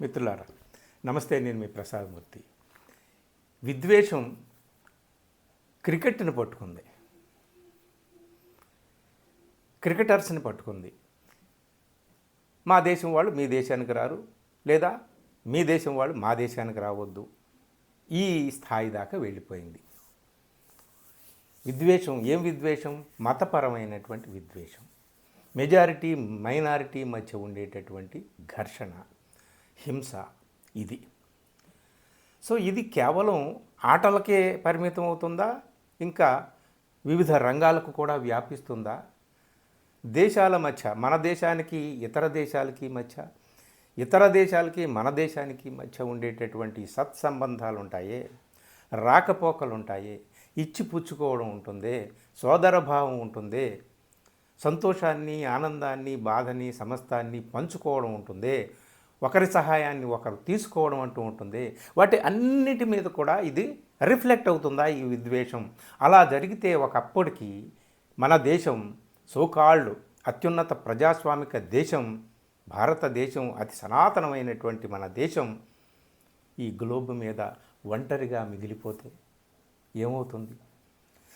మిత్రులారా నమస్తే, నేను మీ ప్రసాదమూర్తి. విద్వేషం క్రికెట్ని పట్టుకుంది, క్రికెటర్స్ని పట్టుకుంది. మా దేశం వాళ్ళు మీ దేశానికి రారు, లేదా మీ దేశం వాళ్ళు మా దేశానికి రావద్దు, ఈ స్థాయి దాకా వెళ్ళిపోయింది విద్వేషం. ఏం విద్వేషం? మతపరమైనటువంటి విద్వేషం, మెజారిటీ మైనారిటీ మధ్య ఉండేటటువంటి ఘర్షణ, హింస. ఇది ఇది కేవలం ఆటలకే పరిమితం అవుతుందా? ఇంకా వివిధ రంగాలకు కూడా వ్యాపిస్తుందా? దేశాల మధ్య, మన దేశానికి ఇతర దేశాలకి మధ్య, ఇతర దేశాలకి మన దేశానికి మధ్య ఉండేటటువంటి సత్సంబంధాలు ఉంటాయే, రాకపోకలు ఉంటాయే, ఇచ్చి పుచ్చుకోవడం ఉంటుంది, సోదరభావం ఉంటుంది, సంతోషాన్ని, ఆనందాన్ని, బాధని, సమస్తాన్ని పంచుకోవడం ఉంటుంది, ఒకరి సహాయాన్ని ఒకరు తీసుకోవడం అంటూ ఉంటుంది. వాటి అన్నిటి మీద కూడా ఇది రిఫ్లెక్ట్ అవుతుందా ఈ విద్వేషం? అలా జరిగితే ఒకప్పటికి మన దేశం సోకాల్డ్ అత్యున్నత ప్రజాస్వామిక దేశం భారతదేశం, అతి సనాతనమైనటువంటి మన దేశం ఈ గ్లోబ్ మీద ఒంటరిగా మిగిలిపోతే ఏమవుతుంది?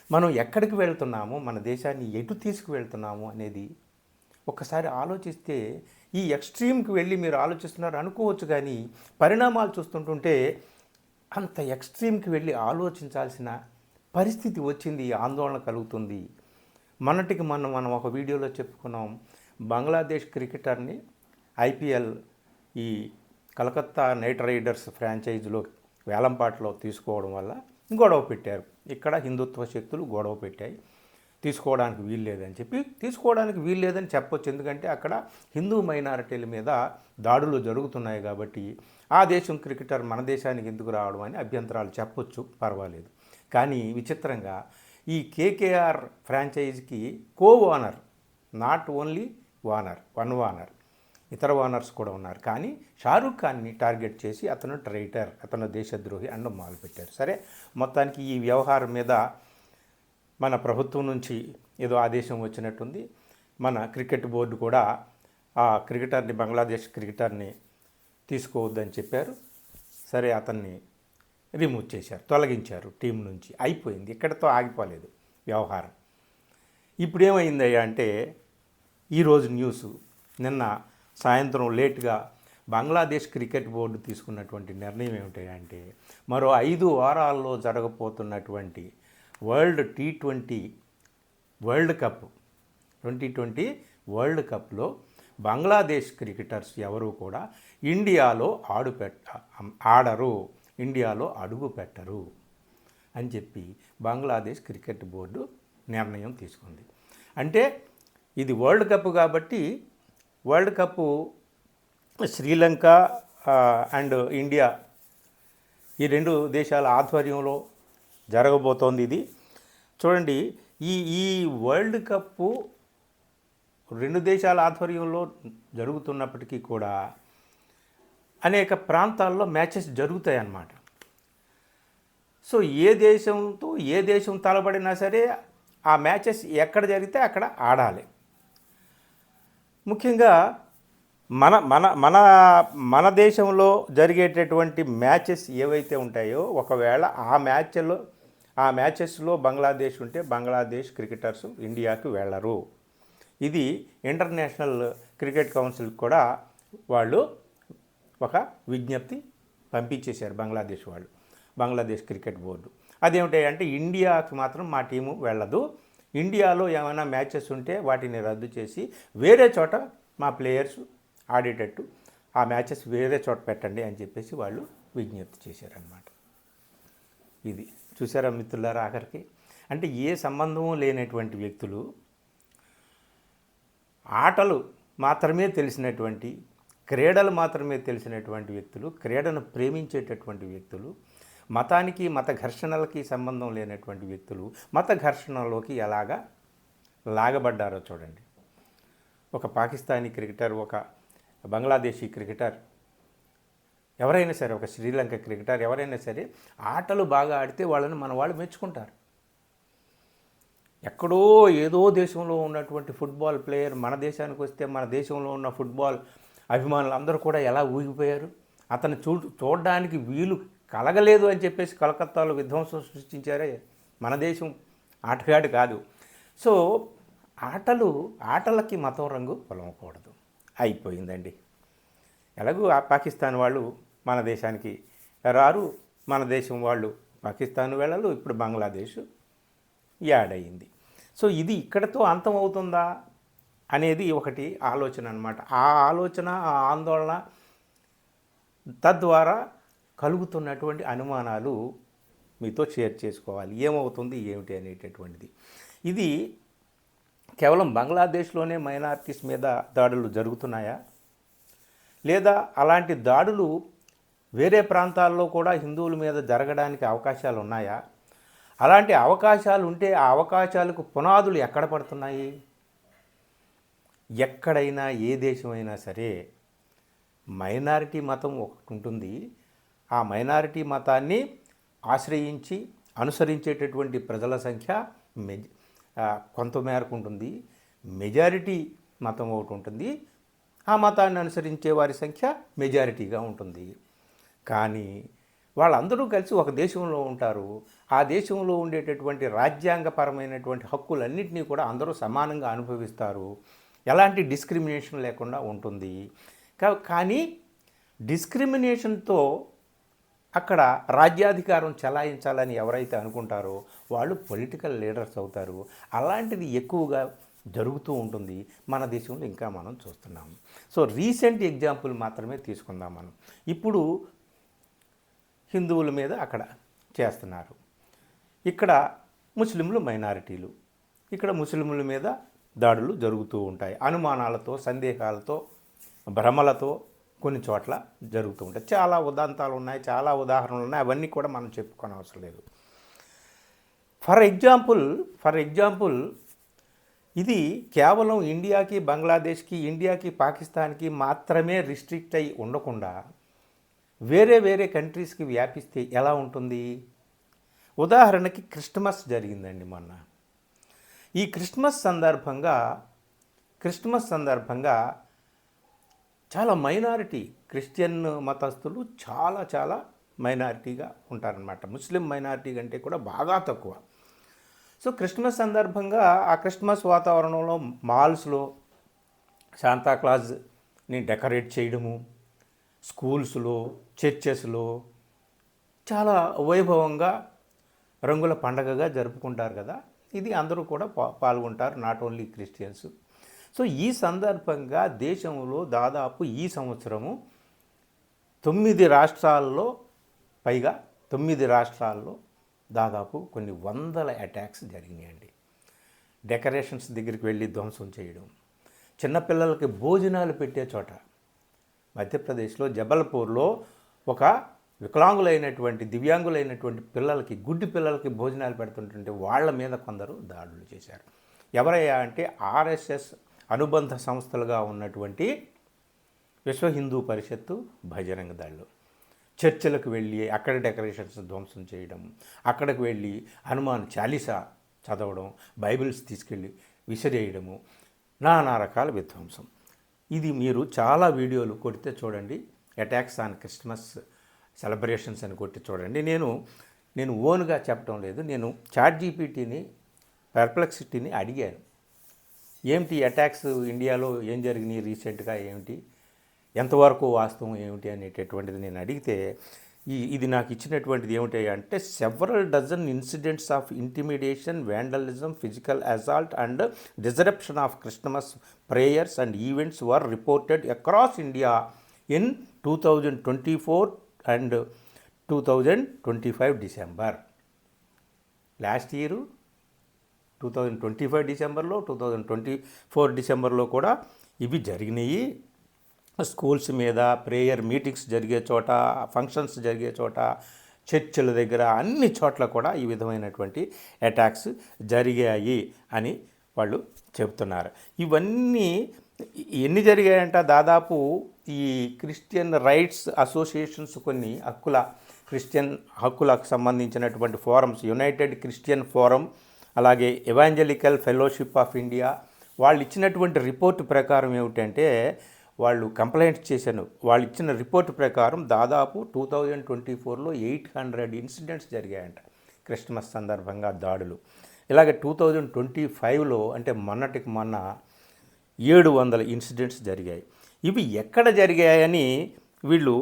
మనం ఎక్కడికి వెళ్తున్నాము, మన దేశాన్ని ఎటు తీసుకువెళ్తున్నాము అనేది ఒక్కసారి ఆలోచిస్తే, ఈ ఎక్స్ట్రీమ్కి వెళ్ళి మీరు ఆలోచిస్తున్నారు అనుకోవచ్చు, కానీ పరిణామాలు చూస్తుంటుంటే అంత ఎక్స్ట్రీమ్కి వెళ్ళి ఆలోచించాల్సిన పరిస్థితి వచ్చింది, ఆందోళన కలుగుతుంది. మొన్నటికి మనం ఒక వీడియోలో చెప్పుకున్నాం, బంగ్లాదేశ్ క్రికెటర్ని ఐపీఎల్ ఈ కలకత్తా నైట్ రైడర్స్ ఫ్రాంచైజీలో వేలంపాట్లో తీసుకోవడం వల్ల గొడవ పెట్టారు. ఇక్కడ హిందుత్వ శక్తులు గొడవ పెట్టాయి, తీసుకోవడానికి వీల్లేదని చెప్పి. తీసుకోవడానికి వీల్లేదని చెప్పొచ్చు, ఎందుకంటే అక్కడ హిందూ మైనారిటీల మీద దాడులు జరుగుతున్నాయి కాబట్టి ఆ దేశం క్రికెటర్ మన దేశానికి ఎందుకు రావడం అని అభ్యంతరాలు చెప్పొచ్చు, పర్వాలేదు. కానీ విచిత్రంగా ఈ కేకేఆర్ ఫ్రాంచైజీకి co owner, not only owner, one owner, ఇతర ఓనర్స్ కూడా ఉన్నారు. కానీ షారూఖ్ ఖాన్ని టార్గెట్ చేసి అతను ట్రైటర్, అతను దేశద్రోహి అనడం మొదలుపెట్టారు. సరే, మొత్తానికి ఈ వ్యవహారం మీద మన ప్రభుత్వం నుంచి ఏదో ఆదేశం వచ్చినట్టుంది. మన క్రికెట్ బోర్డు కూడా ఆ క్రికెటర్ని, బంగ్లాదేశ్ క్రికెటర్ని తీసుకోవద్దని చెప్పారు. సరే, అతన్ని రిమూవ్ చేశారు, తొలగించారు టీం నుంచి. అయిపోయింది, ఇక్కడితో ఆగిపోలేదు వ్యవహారం. ఇప్పుడు ఏమైందయ్యా అంటే, ఈరోజు న్యూస్, నిన్న సాయంత్రం లేట్గా బంగ్లాదేశ్ క్రికెట్ బోర్డు తీసుకున్నటువంటి నిర్ణయం ఏమిటంటే, మరో 5 వారాల్లో జరగబోతున్నటువంటి world T20 world cup 2020 world కప్లో బంగ్లాదేశ్ క్రికెటర్స్ ఎవరు కూడా ఇండియాలో ఆడరు, ఇండియాలో అడుగు పెట్టరు అని చెప్పి బంగ్లాదేశ్ క్రికెట్ బోర్డు నిర్ణయం తీసుకుంది. అంటే ఇది వరల్డ్ కప్ కాబట్టి, world cup Sri Lanka and India ఈ 2 దేశాల ఆధ్వర్యంలో జరగబోతోంది. ఇది చూడండి, ఈ వరల్డ్ కప్పు 2 దేశాల ఆధ్వర్యంలో జరుగుతున్నప్పటికీ కూడా అనేక ప్రాంతాల్లో మ్యాచెస్ జరుగుతాయి అన్నమాట. ఏ దేశం తలబడినా సరే ఆ మ్యాచెస్ ఎక్కడ జరిగితే అక్కడ ఆడాలి. ముఖ్యంగా మన మన మన మన దేశంలో జరిగేటటువంటి మ్యాచెస్ ఏవైతే ఉంటాయో, ఒకవేళ ఆ మ్యాచెస్లో బంగ్లాదేశ్ ఉంటే బంగ్లాదేశ్ క్రికెటర్స్ ఇండియాకి వెళ్ళరు. ఇది ఇంటర్నేషనల్ క్రికెట్ కౌన్సిల్ కూడా వాళ్ళు ఒక విజ్ఞప్తి పంపించేశారు బంగ్లాదేశ్ వాళ్ళు, బంగ్లాదేశ్ క్రికెట్ బోర్డు. అదేమిటంటే, ఇండియాకి మాత్రం మా టీము వెళ్ళదు, ఇండియాలో ఏమైనా మ్యాచెస్ ఉంటే వాటిని రద్దు చేసి వేరే చోట మా ప్లేయర్స్ ఆడేటట్టు ఆ మ్యాచెస్ వేరే చోట పెట్టండి అని చెప్పేసి వాళ్ళు విజ్ఞప్తి చేశారన్నమాట. ఇది చూసారా మిత్రులారా, ఆఖరికి అంటే ఏ సంబంధము లేనటువంటి వ్యక్తులు, ఆటలు మాత్రమే తెలిసినటువంటి, క్రీడలు మాత్రమే తెలిసినటువంటి వ్యక్తులు, క్రీడను ప్రేమించేటటువంటి వ్యక్తులు, మతానికి మత ఘర్షణలకి సంబంధం లేనటువంటి వ్యక్తులు మత ఘర్షణలోకి ఎలాగా లాగబడ్డారో చూడండి. ఒక పాకిస్తానీ క్రికెటర్, ఒక బంగ్లాదేశీ క్రికెటర్, ఎవరైనా సరే, ఒక శ్రీలంక క్రికెటర్, ఎవరైనా సరే ఆటలు బాగా ఆడితే వాళ్ళని మన వాళ్ళు మెచ్చుకుంటారు. ఎక్కడో ఏదో దేశంలో ఉన్నటువంటి ఫుట్బాల్ ప్లేయర్ మన దేశానికి వస్తే మన దేశంలో ఉన్న ఫుట్బాల్ అభిమానులు అందరూ కూడా ఎలా ఊగిపోయారు, అతను చూడడానికి వీలు కలగలేదు అని చెప్పేసి కలకత్తాలో విధ్వంసం సృష్టించారే. మన దేశం ఆటగాడు కాదు. సో ఆటలకి మతం రంగు పొలమకూడదు. అయిపోయిందండి. ఎలాగూ ఆ పాకిస్తాన్ వాళ్ళు మన దేశానికి రారు, మన దేశం వాళ్ళు పాకిస్తాన్ వెళ్ళరు, ఇప్పుడు బంగ్లాదేశ్ యాడ్ అయింది. సో ఇది ఇక్కడతో అంతం అవుతుందా అనేది ఒకటి ఆలోచన అన్నమాట. ఆ ఆలోచన, ఆ ఆందోళన, తద్వారా కలుగుతున్నటువంటి అనుమానాలు మీతో షేర్ చేసుకోవాలి. ఏమవుతుంది ఏమిటి అనేటటువంటిది. ఇది కేవలం బంగ్లాదేశ్లోనే మైనారిటీస్ మీద దాడులు జరుగుతున్నాయా, లేదా అలాంటి దాడులు వేరే ప్రాంతాల్లో కూడా హిందువుల మీద జరగడానికి అవకాశాలు ఉన్నాయా? అలాంటి అవకాశాలు ఉంటే ఆ అవకాశాలకు పునాదులు ఎక్కడ పడుతున్నాయి? ఎక్కడైనా ఏ దేశమైనా సరే మైనారిటీ మతం ఒకటి ఉంటుంది. ఆ మైనారిటీ మతాన్ని ఆశ్రయించి అనుసరించేటటువంటి ప్రజల సంఖ్య కొంత మేరకు ఉంటుంది. మెజారిటీ మతం ఒకటి ఉంటుంది. ఆ మతాన్ని అనుసరించే వారి సంఖ్య మెజారిటీగా ఉంటుంది. కానీ వాళ్ళందరూ కలిసి ఒక దేశంలో ఉంటారు. ఆ దేశంలో ఉండేటటువంటి రాజ్యాంగపరమైనటువంటి హక్కులన్నింటినీ కూడా అందరూ సమానంగా అనుభవిస్తారు. ఎలాంటి డిస్క్రిమినేషన్ లేకుండా ఉంటుంది. కానీ డిస్క్రిమినేషన్తో అక్కడ రాజ్యాధికారం చలాయించాలని ఎవరైతే అనుకుంటారో వాళ్ళు పొలిటికల్ లీడర్స్ అవుతారు. అలాంటిది ఎక్కువగా జరుగుతూ ఉంటుంది మన దేశంలో, ఇంకా మనం చూస్తున్నాం. సో రీసెంట్ ఎగ్జాంపుల్ మాత్రమే తీసుకుందాం మనం. ఇప్పుడు హిందువుల మీద అక్కడ చేస్తున్నారు, ఇక్కడ ముస్లింలు మైనారిటీలు, ఇక్కడ ముస్లింల మీద దాడులు జరుగుతూ ఉంటాయి. అనుమానాలతో, సందేహాలతో, భ్రమలతో కొన్ని చోట్ల జరుగుతూ ఉంటాయి. చాలా ఉదాంతాలు ఉన్నాయి, చాలా ఉదాహరణలు ఉన్నాయి. అవన్నీ కూడా మనం చెప్పుకోని అవసరం లేదు. ఫర్ ఎగ్జాంపుల్ ఇది కేవలం ఇండియాకి, బంగ్లాదేశ్కి, ఇండియాకి, పాకిస్తాన్కి మాత్రమే రిస్ట్రిక్ట్ అయి ఉండకుండా వేరే వేరే కంట్రీస్కి వ్యాపిస్తే ఎలా ఉంటుంది? ఉదాహరణకి క్రిస్మస్ జరిగిందండి మొన్న. ఈ క్రిస్మస్ సందర్భంగా చాలా మైనారిటీ క్రిస్టియన్ మతస్థులు చాలా మైనారిటీగా ఉంటారనమాట. ముస్లిం మైనారిటీ కంటే కూడా బాగా తక్కువ. సో క్రిస్మస్ సందర్భంగా ఆ క్రిస్మస్ వాతావరణంలో మాల్స్లో శాంతాక్లాజ్ని డెకరేట్ చేయడము, స్కూల్స్లో, చర్చెస్లో చాలా వైభవంగా రంగుల పండగగా జరుపుకుంటారు కదా. ఇది అందరూ కూడా పాల్గొంటారు, నాట్ ఓన్లీ క్రిస్టియన్స్. సో ఈ సందర్భంగా దేశంలో దాదాపు ఈ సంవత్సరము 9 రాష్ట్రాల్లో దాదాపు కొన్ని వందల అటాక్స్ జరిగినాయండి. డెకరేషన్స్ దగ్గరికి వెళ్ళి ధ్వంసం చేయడం, చిన్నపిల్లలకి భోజనాలు పెట్టే చోట మధ్యప్రదేశ్లో జబల్పూర్లో ఒక వికలాంగులైనటువంటి, దివ్యాంగులైనటువంటి పిల్లలకి, గుడ్డి పిల్లలకి భోజనాలు పెడుతుంటే వాళ్ళ మీద కొందరు దాడులు చేశారు. ఎవరయ్యా అంటే ఆర్ఎస్ఎస్ అనుబంధ సంస్థలుగా ఉన్నటువంటి విశ్వ హిందూ పరిషత్తు, బజరంగ దళ్. చర్చిలకు వెళ్ళి అక్కడ డెకరేషన్స్ ధ్వంసం చేయడం, అక్కడికి వెళ్ళి హనుమాన్ చాలీసా చదవడం, బైబిల్స్ తీసుకెళ్ళి విసిరేయడము, నానా రకాల విధ్వంసం. ఇది మీరు చాలా వీడియోలు కొడితే చూడండి, అటాక్స్ ఆన్ క్రిస్మస్ సెలబ్రేషన్స్ అని కొట్టి చూడండి. నేను ఓన్గా చెప్పడం లేదు. నేను చాట్‌జీపీటీని, పెర్ప్లెక్సిటీని అడిగాను, ఏమిటి అటాక్స్ ఇండియాలో ఏం జరిగినాయి రీసెంట్గా, ఏమిటి, ఎంతవరకు వాస్తవం ఏమిటి అనేటటువంటిది నేను అడిగితే ఇది నాకు ఇచ్చినటువంటిది ఏమిటి అంటే, several dozen incidents of intimidation, vandalism, physical assault and disruption of Christmas prayers and events were reported across India in 2024 and 2025 December. Last year 2025 డిసెంబర్లో, 2024 డిసెంబర్లో కూడా ఇవి జరిగినాయి. స్కూల్స్ మీద, ప్రేయర్ మీటింగ్స్ జరిగే చోట, ఫంక్షన్స్ జరిగే చోట, చర్చిల దగ్గర, అన్ని చోట్ల కూడా ఈ విధమైనటువంటి అటాక్స్ జరిగాయి అని వాళ్ళు చెబుతున్నారు. ఇవన్నీ ఎన్ని జరిగాయంట, దాదాపు ఈ క్రిస్టియన్ రైట్స్ అసోసియేషన్స్, కొన్ని క్రిస్టియన్ హక్కులకు సంబంధించినటువంటి ఫోరమ్స్, యునైటెడ్ క్రిస్టియన్ ఫోరం, అలాగే ఎవాంజలికల్ ఫెలోషిప్ ఆఫ్ ఇండియా, వాళ్ళు ఇచ్చినటువంటి రిపోర్టు ప్రకారం ఏమిటంటే వాళ్ళు కంప్లైంట్ చేశాను. వాళ్ళు ఇచ్చిన రిపోర్ట్ ప్రకారం దాదాపు 2024లో 800 ఇన్సిడెంట్స్ జరిగాయంట క్రిస్మస్ సందర్భంగా దాడులు. ఇలాగే 2025లో అంటే మొన్నటికి మొన్న 700 ఇన్సిడెంట్స్ జరిగాయి. ఇవి ఎక్కడ జరిగాయని వీళ్ళు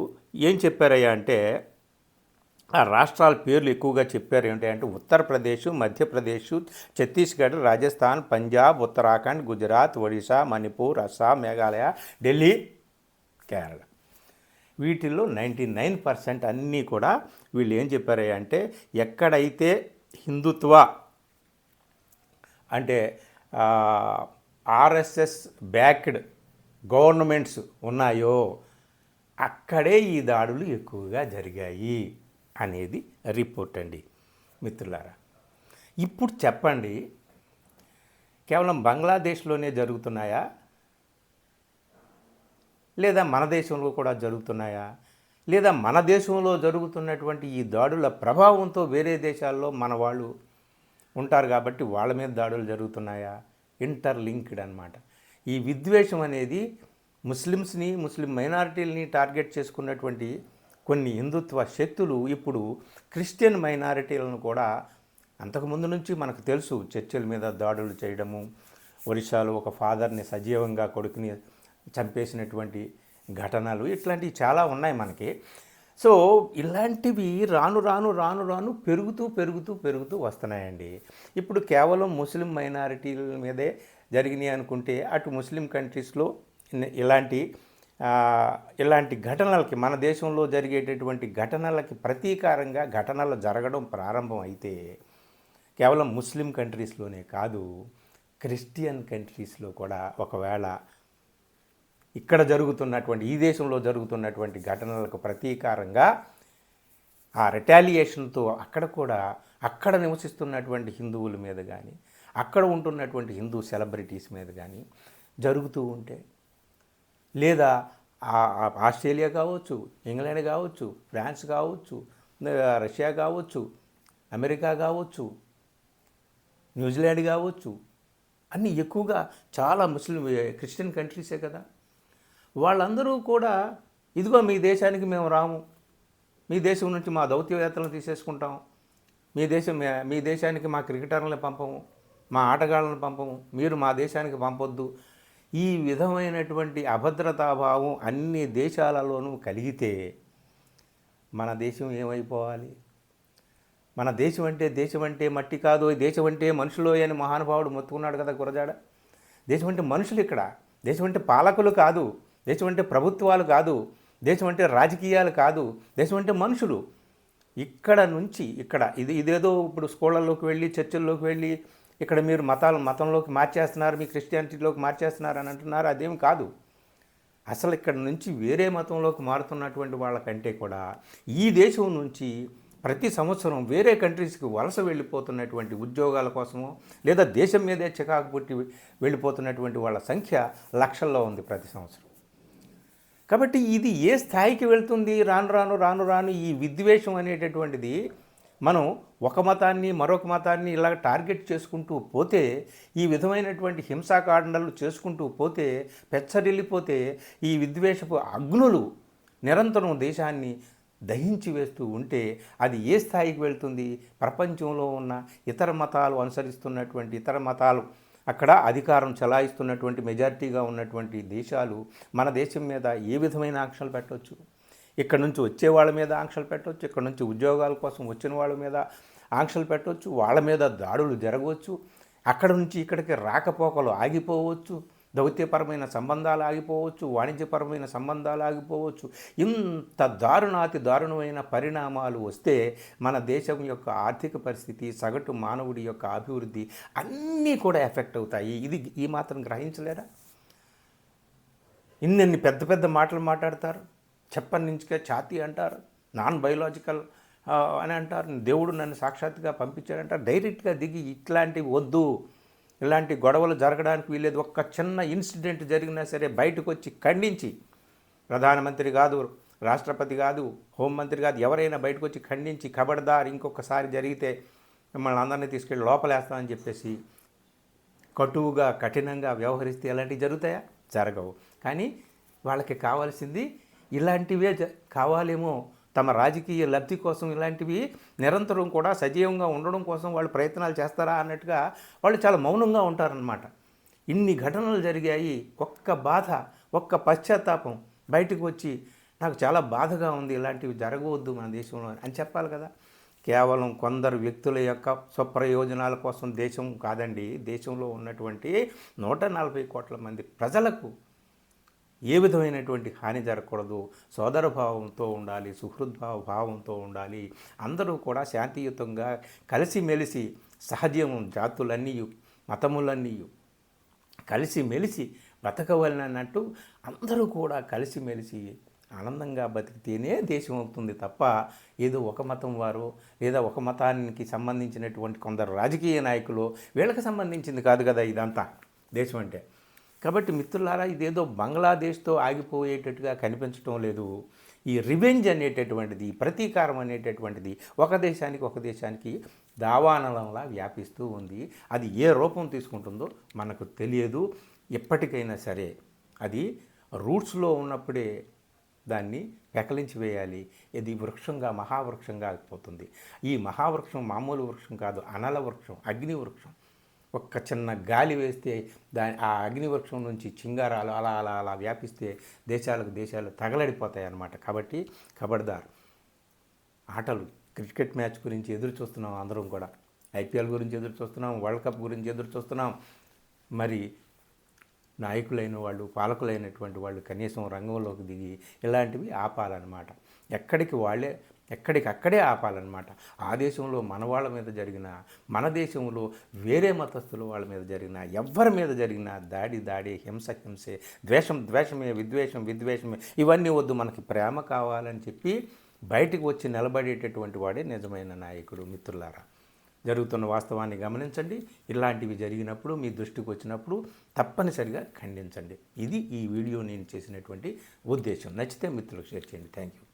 ఏం చెప్పారయ్యా అంటే ఆ రాష్ట్రాల పేర్లు ఎక్కువగా చెప్పారు. ఏంటంటే ఉత్తరప్రదేశ్, మధ్యప్రదేశ్, ఛత్తీస్గఢ్, రాజస్థాన్, పంజాబ్, ఉత్తరాఖండ్, గుజరాత్, ఒడిశా, మణిపూర్, అస్సాం, మేఘాలయ, ఢిల్లీ, కేరళ. వీటిల్లో 99% అన్నీ కూడా వీళ్ళు ఏం చెప్పారయ్యా అంటే ఎక్కడైతే హిందుత్వ అంటే ఆర్ఎస్ఎస్ బ్యాక్డ్ గవర్నమెంట్స్ ఉన్నాయో అక్కడే ఈ దాడులు ఎక్కువగా జరిగాయి అనేది రిపోర్ట్ అండి మిత్రులారా. ఇప్పుడు చెప్పండి, కేవలం బంగ్లాదేశ్లోనే జరుగుతున్నాయా లేదా మన దేశంలో కూడా జరుగుతున్నాయా? లేదా మన దేశంలో జరుగుతున్నటువంటి ఈ దాడుల ప్రభావంతో వేరే దేశాల్లో మన వాళ్ళు ఉంటారు కాబట్టి వాళ్ళ మీద దాడులు జరుగుతున్నాయా? ఇంటర్లింక్డ్ అన్నమాట. ఈ విద్వేషం అనేది ముస్లిమ్స్ని, ముస్లిం మైనారిటీలని టార్గెట్ చేసుకున్నటువంటి కొన్ని హిందుత్వ శక్తులు ఇప్పుడు క్రిస్టియన్ మైనారిటీలను కూడా అంతకుముందు నుంచి మనకు తెలుసు, చర్చిల మీద దాడులు చేయడము, ఒరిస్సాలో ఒక ఫాదర్ని సజీవంగా కొడుకుని చంపేసినటువంటి ఘటనలు ఇట్లాంటివి చాలా ఉన్నాయి మనకి. సో ఇలాంటివి రాను రాను రాను రాను పెరుగుతూ పెరుగుతూ పెరుగుతూ వస్తున్నాయండి. ఇప్పుడు కేవలం ముస్లిం మైనారిటీల మీదే జరిగినాయి అనుకుంటే అటు ముస్లిం కంట్రీస్లో ఇలాంటి ఘటనలకి, మన దేశంలో జరిగేటటువంటి ఘటనలకి ప్రతీకారంగా ఘటనలు జరగడం ప్రారంభం అయితే కేవలం ముస్లిం కంట్రీస్లోనే కాదు, క్రిస్టియన్ కంట్రీస్లో కూడా ఒకవేళ ఇక్కడ జరుగుతున్నటువంటి, ఈ దేశంలో జరుగుతున్నటువంటి ఘటనలకు ప్రతీకారంగా ఆ రిటాలియేషన్తో అక్కడ కూడా అక్కడ నివసిస్తున్నటువంటి హిందువుల మీద కానీ, అక్కడ ఉంటున్నటువంటి హిందూ సెలబ్రిటీస్ మీద కానీ జరుగుతూ ఉంటే, లేదా ఆస్ట్రేలియా కావచ్చు, ఇంగ్లాండ్ కావచ్చు, ఫ్రాన్స్ కావచ్చు, రష్యా కావచ్చు, అమెరికా కావచ్చు, న్యూజిలాండ్ కావచ్చు, అన్నీ ఎక్కువగా చాలా క్రిస్టియన్ కంట్రీసే కదా. వాళ్ళందరూ కూడా ఇదిగో మీ దేశానికి మేము రాము, మీ దేశం నుంచి మా దౌత్యవేత్తలను తీసేసుకుంటాం, మీ దేశానికి మా క్రికెటర్లను పంపము, మా ఆటగాళ్ళను పంపము, మీరు మా దేశానికి పంపొద్దు, ఈ విధమైనటువంటి అభద్రతాభావం అన్ని దేశాలలోనూ కలిగితే మన దేశం ఏమైపోవాలి? మన దేశం అంటే మట్టి కాదు, దేశం అంటే మనుషులు అని మహానుభావుడు మొత్తుకున్నాడు కదా గురజాడ. దేశం అంటే మనుషులు, ఇక్కడ దేశం అంటే పాలకులు కాదు, దేశం అంటే ప్రభుత్వాలు కాదు, దేశం అంటే రాజకీయాలు కాదు, దేశం అంటే మనుషులు. ఇక్కడ నుంచి ఇదేదో ఇప్పుడు స్కూళ్ళల్లోకి వెళ్ళి, చర్చిల్లోకి వెళ్ళి ఇక్కడ మీరు మతంలోకి మార్చేస్తున్నారు, మీ క్రిస్టియానిటీలోకి మార్చేస్తున్నారు అని అంటున్నారు. అదేం కాదు. అసలు ఇక్కడ నుంచి వేరే మతంలోకి మారుతున్నటువంటి వాళ్ళకంటే కూడా ఈ దేశం నుంచి ప్రతి సంవత్సరం వేరే కంట్రీస్కి వలస వెళ్ళిపోతున్నటువంటి ఉద్యోగాల కోసమో లేదా దేశం మీదే చికాకు పుట్టి వెళ్ళిపోతున్నటువంటి వాళ్ళ సంఖ్య లక్షల్లో ఉంది ప్రతి సంవత్సరం. కాబట్టి ఇది ఏ స్థాయికి వెళ్తుంది? రాను రాను ఈ విద్వేషం అనేటటువంటిది మనం ఒక మతాన్ని మరొక మతాన్ని ఇలా టార్గెట్ చేసుకుంటూ పోతే, ఈ విధమైనటువంటి హింసాకాండలు చేసుకుంటూ పోతే, పెచ్చరిల్లిపోతే ఈ విద్వేషపు అగ్నులు నిరంతరం దేశాన్ని దహించి వేస్తూ ఉంటే అది ఏ స్థాయికి వెళ్తుంది? ప్రపంచంలో ఉన్న ఇతర మతాలు అనుసరిస్తున్నటువంటి ఇతర మతాలు అక్కడ అధికారం చలాయిస్తున్నటువంటి మెజారిటీగా ఉన్నటువంటి దేశాలు మన దేశం మీద ఏ విధమైన ఆంక్షలు పెట్టవచ్చు? ఇక్కడ నుంచి వచ్చే వాళ్ళ మీద ఆంక్షలు పెట్టవచ్చు, ఇక్కడ నుంచి ఉద్యోగాల కోసం వచ్చిన వాళ్ళ మీద ఆంక్షలు పెట్టవచ్చు, వాళ్ళ మీద దాడులు జరగవచ్చు, అక్కడ నుంచి ఇక్కడికి రాకపోకలు ఆగిపోవచ్చు, దౌత్యపరమైన సంబంధాలు ఆగిపోవచ్చు, వాణిజ్యపరమైన సంబంధాలు ఆగిపోవచ్చు. ఇంత దారుణమైన పరిణామాలు వస్తే మన దేశం యొక్క ఆర్థిక పరిస్థితి, సగటు మానవుడి యొక్క అభివృద్ధి అన్నీ కూడా ఎఫెక్ట్ అవుతాయి. ఇది ఈ మాత్రం గ్రహించలేరా? ఇన్ని పెద్ద మాటలు మాట్లాడతారు, చెప్పని నుంచిగా ఛాతీ అంటారు, నాన్ బయోలాజికల్ అని అంటారు, దేవుడు నన్ను సాక్షాత్తుగా పంపించాడంటారు. డైరెక్ట్గా దిగి ఇట్లాంటివి వద్దు, ఇలాంటి గొడవలు జరగడానికి వీలేదు, ఒక్క చిన్న ఇన్సిడెంట్ జరిగినా సరే బయటకు వచ్చి ఖండించి, ప్రధానమంత్రి కాదు, రాష్ట్రపతి కాదు, హోంమంత్రి కాదు, ఎవరైనా బయటకు వచ్చి ఖండించి ఖబర్దార్ ఇంకొకసారి జరిగితే మిమ్మల్ని అందరినీ తీసుకెళ్ళి లోపలేస్తామని చెప్పేసి కటువుగా కఠినంగా వ్యవహరిస్తే ఎలాంటివి జరుగుతాయా? జరగవు. కానీ వాళ్ళకి కావాల్సింది ఇలాంటివే కావాలేమో, తమ రాజకీయ లబ్ధి కోసం ఇలాంటివి నిరంతరం కూడా సజీవంగా ఉండడం కోసం వాళ్ళు ప్రయత్నాలు చేస్తారా అన్నట్టుగా వాళ్ళు చాలా మౌనంగా ఉంటారనమాట. ఇన్ని ఘటనలు జరిగాయి, ఒక్క బాధ, ఒక్క పశ్చాత్తాపం బయటకు వచ్చి నాకు చాలా బాధగా ఉంది, ఇలాంటివి జరగవద్దు మన దేశంలో అని చెప్పాలి కదా. కేవలం కొందరు వ్యక్తుల యొక్క స్వప్రయోజనాల కోసం దేశం కాదండి, దేశంలో ఉన్నటువంటి 140 కోట్ల మంది ప్రజలకు ఏ విధమైనటువంటి హాని జరగకూడదు, సోదరభావంతో ఉండాలి, భావంతో ఉండాలి, అందరూ కూడా శాంతియుతంగా కలిసిమెలిసి సహజీవం, జాతులన్నీ మతములన్నీ కలిసిమెలిసి బతకవలనన్నట్టు అందరూ కూడా కలిసిమెలిసి ఆనందంగా బతికితేనే దేశం అవుతుంది తప్ప ఏదో ఒక మతం వారు లేదా ఒక మతానికి సంబంధించినటువంటి కొందరు రాజకీయ నాయకులు వీళ్ళకి సంబంధించింది కాదు కదా ఇదంతా దేశం అంటే. కాబట్టి మిత్రులారా, ఇదేదో బంగ్లాదేశ్తో ఆగిపోయేటట్టుగా కనిపించడం లేదు. ఈ రివెంజ్ అనేటటువంటిది, ప్రతీకారం అనేటటువంటిది ఒక దేశానికి దావానలంలా వ్యాపిస్తూ ఉంది. అది ఏ రూపం తీసుకుంటుందో మనకు తెలియదు. ఎప్పటికైనా సరే అది రూట్స్లో ఉన్నప్పుడే దాన్ని పెకలించి వేయాలి. ఇది వృక్షంగా, మహావృక్షంగా పోతుంది. ఈ మహావృక్షం మామూలు వృక్షం కాదు, అనల వృక్షం, అగ్ని వృక్షం. ఒక్క చిన్న గాలి వేస్తే ఆ అగ్నివృక్షం నుంచి చింగారాలు అలా అలా అలా వ్యాపిస్తే దేశాలు తగలడిపోతాయి అన్నమాట. కాబట్టి ఖబర్దార్. ఆటలు, క్రికెట్ మ్యాచ్ గురించి ఎదురు చూస్తున్నాం అందరం కూడా, ఐపీఎల్ గురించి ఎదురు చూస్తున్నాం, వరల్డ్ కప్ గురించి ఎదురు చూస్తున్నాం. మరి నాయకులైన వాళ్ళు, పాలకులైనటువంటి వాళ్ళు కనీసం రంగంలోకి దిగి ఇలాంటివి ఆపాలన్నమాట. ఎక్కడికక్కడే ఆపాలన్నమాట. ఆ దేశంలో మన వాళ్ళ మీద జరిగిన, మన దేశంలో వేరే మతస్థుల వాళ్ళ మీద జరిగిన, ఎవరి మీద జరిగిన దాడి, హింసే, ద్వేషమే, విద్వేషమే, ఇవన్నీ వద్దు. మనకి ప్రేమ కావాలని చెప్పి బయటికి వచ్చి నిలబడేటటువంటి వాడే నిజమైన నాయకుడు. మిత్రులారా, జరుగుతున్న వాస్తవాన్ని గమనించండి. ఇలాంటివి జరిగినప్పుడు, మీ దృష్టికి వచ్చినప్పుడు తప్పనిసరిగా ఖండించండి. ఇది ఈ వీడియో నేను చేసినటువంటి ఉద్దేశం. నచ్చితే మిత్రులకు షేర్ చేయండి. Thank you.